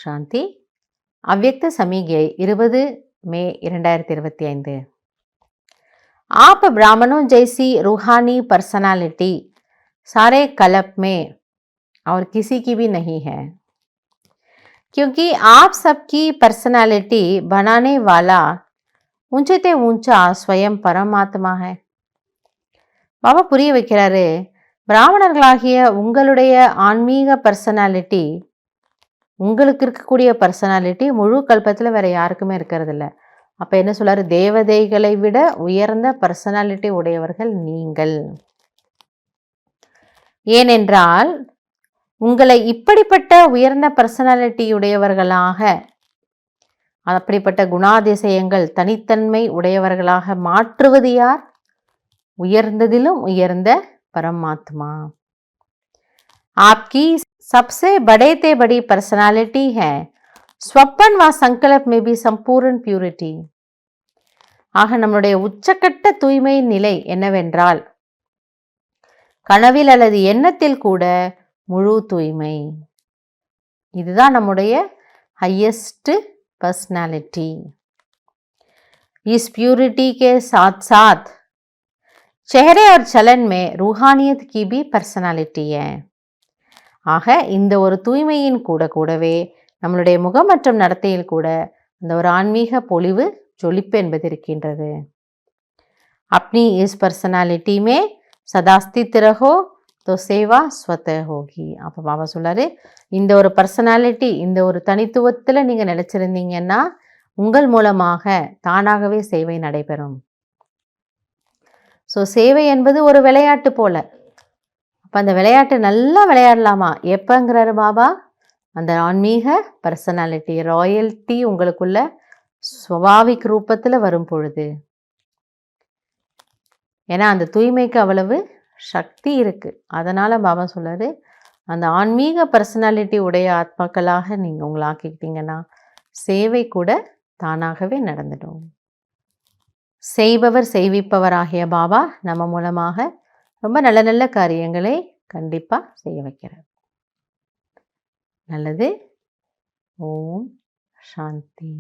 சாந்தி. அவ்யக்த சமிகை 20 மே 2025। आप ब्राह्मणों जैसी रूहानी पर्सनालिटी सारे कल्प में और किसी की भी नहीं है, क्योंकि आप सबकी पर्सनालिटी बनाने वाला ऊंचे ते ऊंचा स्वयं परमात्मा है। பாபா புரிய வைக்கிறாரு, பிராமணர்களாகிய உங்களுடைய ஆன்மீக பர்சனாலிட்டி, உங்களுக்கு இருக்கக்கூடிய பர்சனாலிட்டி முழு கல்பத்தில் வேற யாருக்குமே இருக்கிறது இல்லை. அப்போ என்ன சொல்றாரு, தேவதைகளை விட உயர்ந்த பர்சனாலிட்டி உடையவர்கள் நீங்கள். ஏனென்றால் உங்களை இப்படிப்பட்ட உயர்ந்த பர்சனாலிட்டி உடையவர்களாக, அப்படிப்பட்ட குணாதிசயங்கள் தனித்தன்மை உடையவர்களாக மாற்றுவது யார்? உயர்ந்ததிலும் உயர்ந்த பரமாத்மா. आपकी सबसे बड़े ते बड़ी पर्सनालिटी है स्वप्न व संकल्प में भी संपूर्ण प्यूरिटी। ஆக நம்முடைய உச்சக்கட்ட தூய்மை நிலை என்னவென்றால், கனவில் அல்லது எண்ணத்தில் கூட முழு தூய்மை. இதுதான் நம்முடைய हाईएस्ट पर्सनालिटी। इस प्यूरिटी के साथ साथ चेहरे और चलन में रूहानियत की भी पर्सनालिटी है। ஆக இந்த ஒரு தூய்மையின் கூடவே நம்மளுடைய முகம் மற்றும் நடத்தையில் கூட அந்த ஒரு ஆன்மீக பொலிவு ஜொலிப்பு என்பது இருக்கின்றது. अपनी इस पर्सनालिटी में सदा स्थित रहो तो सेवा स्वतः होगी। அப்போ பாபா சொல்றாரு, இந்த ஒரு பர்சனாலிட்டி, இந்த ஒரு தனித்துவத்தில் நீங்கள் நினைச்சிருந்தீங்கன்னா உங்கள் மூலமாக தானாகவே சேவை நடைபெறும். ஸோ சேவை என்பது ஒரு விளையாட்டு போல. அப்போ அந்த விளையாட்டு நல்லா விளையாடலாமா? எப்பங்கிறாரு பாபா? அந்த ஆன்மீக பர்சனாலிட்டி, ராயல்ட்டி உங்களுக்குள்ள சுவாபாவிக் ரூபத்தில் வரும் பொழுது. ஏன்னா அந்த தூய்மைக்கு அவ்வளவு சக்தி இருக்கு. அதனால பாபா சொல்றாரு, அந்த ஆன்மீக பர்சனாலிட்டி உடைய ஆத்மாக்களாக நீங்கள் உங்களை ஆக்கிக்கிட்டீங்கன்னா சேவை கூட தானாகவே நடந்துடும். செய்பவர் செய்விப்பவராகிய பாபா நம்ம மூலமாக ரொம்ப நல்ல நல்ல காரியங்களை கண்டிப்பாக செய்ய வைக்கிறார். நல்லது. ஓம் சாந்தி.